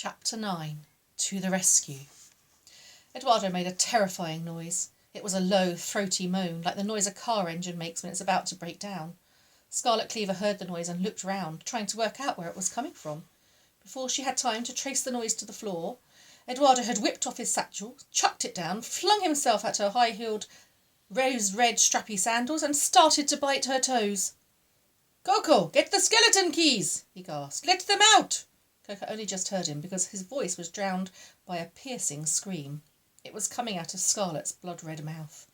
Chapter 9. To the Rescue. Eduardo made a terrifying noise. It was a low, throaty moan, like the noise a car engine makes when it's about to break down. Scarlet Cleaver heard the noise and looked round, trying to work out where it was coming from. Before she had time to trace the noise to the floor, Eduardo had whipped off his satchel, chucked it down, flung himself at her high-heeled, rose-red strappy sandals and started to bite her toes. "Coco, get the skeleton keys!" he gasped. "Let them out!" Coco only just heard him because his voice was drowned by a piercing scream. It was coming out of Scarlet's blood-red mouth.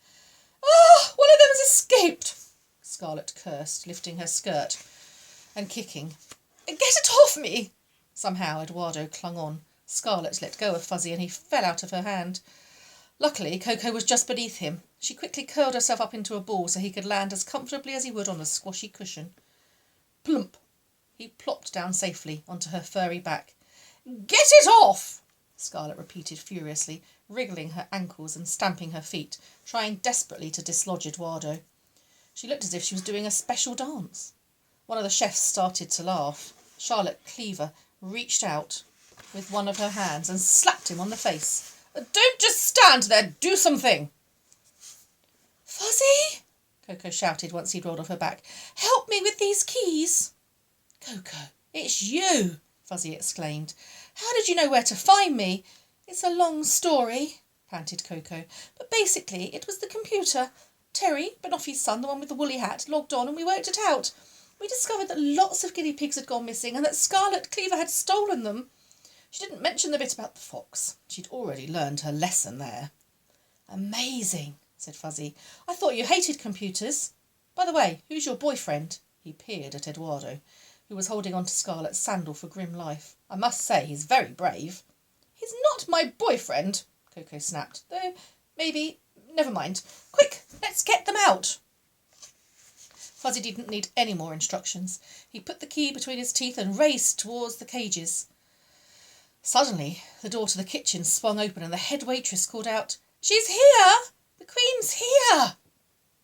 "Ah, one of them has escaped!" Scarlet cursed, lifting her skirt and kicking. "Get it off me!" Somehow Eduardo clung on. Scarlet let go of Fuzzy and he fell out of her hand. Luckily, Coco was just beneath him. She quickly curled herself up into a ball so he could land as comfortably as he would on a squashy cushion. Plump! He plopped down safely onto her furry back. "Get it off!" Scarlet repeated furiously, wriggling her ankles and stamping her feet, trying desperately to dislodge Eduardo. She looked as if she was doing a special dance. One of the chefs started to laugh. Charlotte Cleaver reached out with one of her hands and slapped him on the face. "Don't just stand there, do something!" "Fuzzy!" Coco shouted once he'd rolled off her back. "Help me with these keys!" "Coco, it's you!" Fuzzy exclaimed. "How did you know where to find me?" "It's a long story," panted Coco. "But basically, it was the computer. Terry, Banoffee's son, the one with the woolly hat, logged on and we worked it out. We discovered that lots of guinea pigs had gone missing and that Scarlet Cleaver had stolen them. She didn't mention the bit about the fox. She'd already learned her lesson there." "Amazing," said Fuzzy. "I thought you hated computers. By the way, who's your boyfriend?" He peered at Eduardo, who was holding on to Scarlet's sandal for grim life. "I must say he's very brave." "He's not my boyfriend," Coco snapped. "Though, maybe... Never mind. Quick, let's get them out." Fuzzy didn't need any more instructions. He put the key between his teeth and raced towards the cages. Suddenly, the door to the kitchen swung open and the head waitress called out, "She's here! The Queen's here!"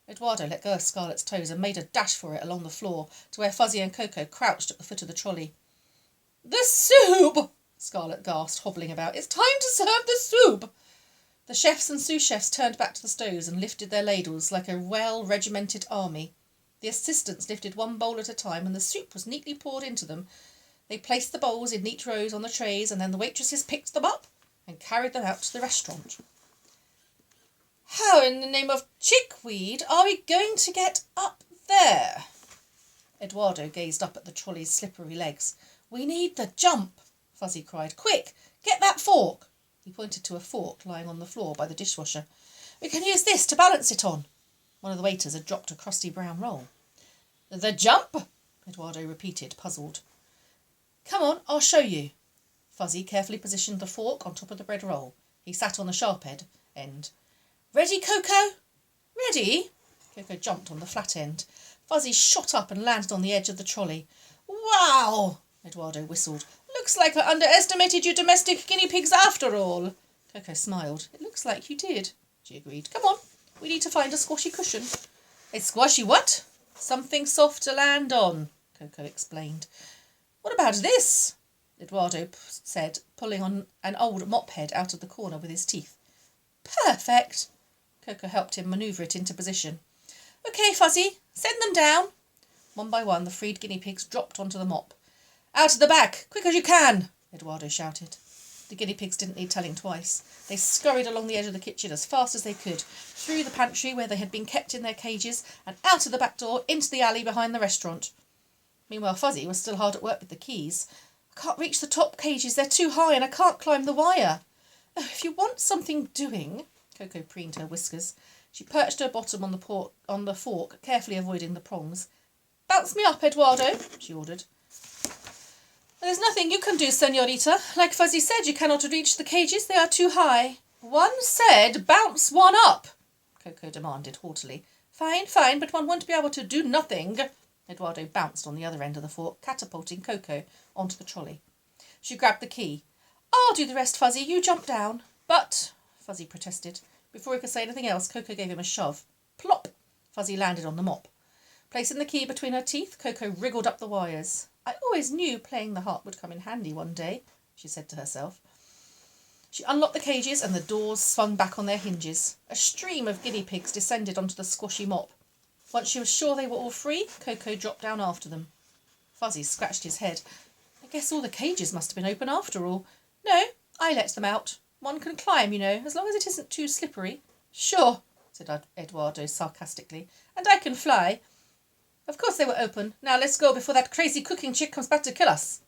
Eduardo let go of Scarlet's toes and made a dash for it along the floor to where Fuzzy and Coco crouched at the foot of the trolley. "The soup!" Scarlet gasped, hobbling about. "It's time to serve the soup!" The chefs and sous chefs turned back to the stoves and lifted their ladles like a well-regimented army. The assistants lifted one bowl at a time and the soup was neatly poured into them. They placed the bowls in neat rows on the trays and then the waitresses picked them up and carried them out to the restaurant. "How in the name of chickweed are we going to get up there?" Eduardo gazed up at the trolley's slippery legs. "We need the jump," Fuzzy cried. "Quick, get that fork." He pointed to a fork lying on the floor by the dishwasher. "We can use this to balance it on." One of the waiters had dropped a crusty brown roll. "The jump?" Eduardo repeated, puzzled. "Come on, I'll show you." Fuzzy carefully positioned the fork on top of the bread roll. He sat on the sharp end. "Ready, Coco?" "Ready?" Coco jumped on the flat end. Fuzzy shot up and landed on the edge of the trolley. "Wow!" Eduardo whistled. "Looks like I underestimated you domestic guinea pigs after all." Coco smiled. "It looks like you did," she agreed. "Come on, we need to find a squashy cushion." "A squashy what?" "Something soft to land on," Coco explained. "What about this?" Eduardo said, pulling on an old mop head out of the corner with his teeth. "Perfect." Coco helped him manoeuvre it into position. "OK, Fuzzy, send them down." One by one, the freed guinea pigs dropped onto the mop. "Out of the back, quick as you can," Eduardo shouted. The guinea pigs didn't need telling twice. They scurried along the edge of the kitchen as fast as they could, through the pantry where they had been kept in their cages, and out of the back door into the alley behind the restaurant. Meanwhile, Fuzzy was still hard at work with the keys. "I can't reach the top cages, they're too high, and I can't climb the wire." "Oh, if you want something doing," Coco preened her whiskers. She perched her bottom on the fork, carefully avoiding the prongs. "Bounce me up, Eduardo," she ordered. "There's nothing you can do, señorita. Like Fuzzy said, you cannot reach the cages, they are too high." "One said bounce one up," Coco demanded haughtily. Fine, but one won't be able to do nothing." Eduardo bounced on the other end of the fork, catapulting Coco onto the trolley. She grabbed the key. "I'll do the rest, Fuzzy, you jump down." "But," Fuzzy protested. Before he could say anything else, Coco gave him a shove. Plop! Fuzzy landed on the mop. Placing the key between her teeth, Coco wriggled up the wires. "I always knew playing the harp would come in handy one day," she said to herself. She unlocked the cages and the doors swung back on their hinges. A stream of guinea pigs descended onto the squashy mop. Once she was sure they were all free, Coco dropped down after them. Fuzzy scratched his head. I guess all the cages must have been open after all. No, I let them out. One can climb, you know, as long as it isn't too slippery. Sure, said Eduardo sarcastically. And I can fly. Of course they were open. Now let's go before that crazy cooking chick comes back to kill us.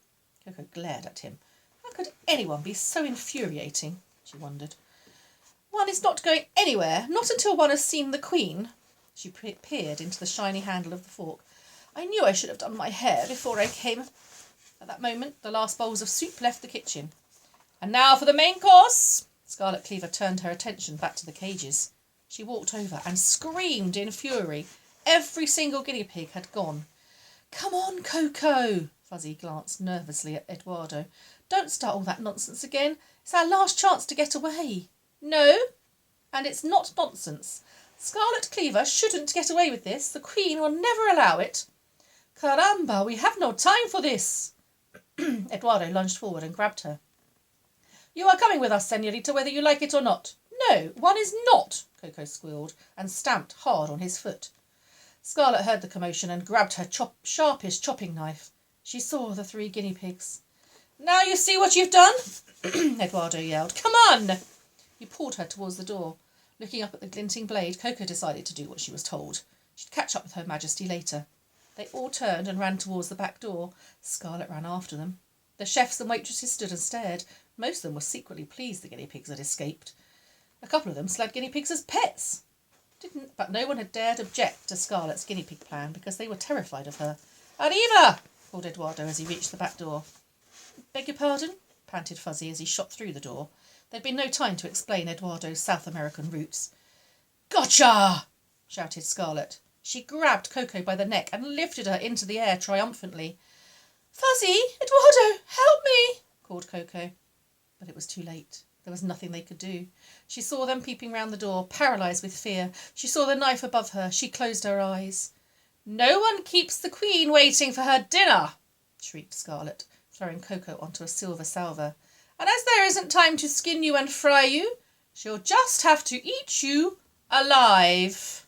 Coco glared at him. How could anyone be so infuriating? She wondered. One is not going anywhere, not until one has seen the Queen. She peered into the shiny handle of the fork. I knew I should have done my hair before I came. At that moment, the last bowls of soup left the kitchen. And now for the main course. Scarlet Cleaver turned her attention back to the cages. She walked over and screamed in fury. Every single guinea pig had gone. Come on, Coco. Fuzzy glanced nervously at Eduardo. Don't start all that nonsense again. It's our last chance to get away. No, and it's not nonsense. Scarlet Cleaver shouldn't get away with this. The Queen will never allow it. Caramba, we have no time for this. Eduardo lunged forward and grabbed her. You are coming with us, señorita, whether you like it or not. No, one is not, Coco squealed and stamped hard on his foot. Scarlet heard the commotion and grabbed her sharpest chopping knife. She saw the 3 guinea pigs. Now you see what you've done, Eduardo yelled. Come on! He pulled her towards the door. Looking up at the glinting blade, Coco decided to do what she was told. She'd catch up with Her Majesty later. They all turned and ran towards the back door. Scarlet ran after them. The chefs and waitresses stood and stared. Most of them were secretly pleased the guinea pigs had escaped. A couple of them still had guinea pigs as pets. But no one had dared object to Scarlet's guinea pig plan because they were terrified of her. Arriva! Called Eduardo as he reached the back door. Beg your pardon? Panted Fuzzy as he shot through the door. There'd been no time to explain Eduardo's South American roots. Gotcha! Shouted Scarlet. She grabbed Coco by the neck and lifted her into the air triumphantly. Fuzzy! Eduardo! Help me! Called Coco. But it was too late. There was nothing they could do. She saw them peeping round the door, paralysed with fear. She saw the knife above her. She closed her eyes. No one keeps the Queen waiting for her dinner, shrieked Scarlet, throwing Coco onto a silver salver. And as there isn't time to skin you and fry you, she'll just have to eat you alive.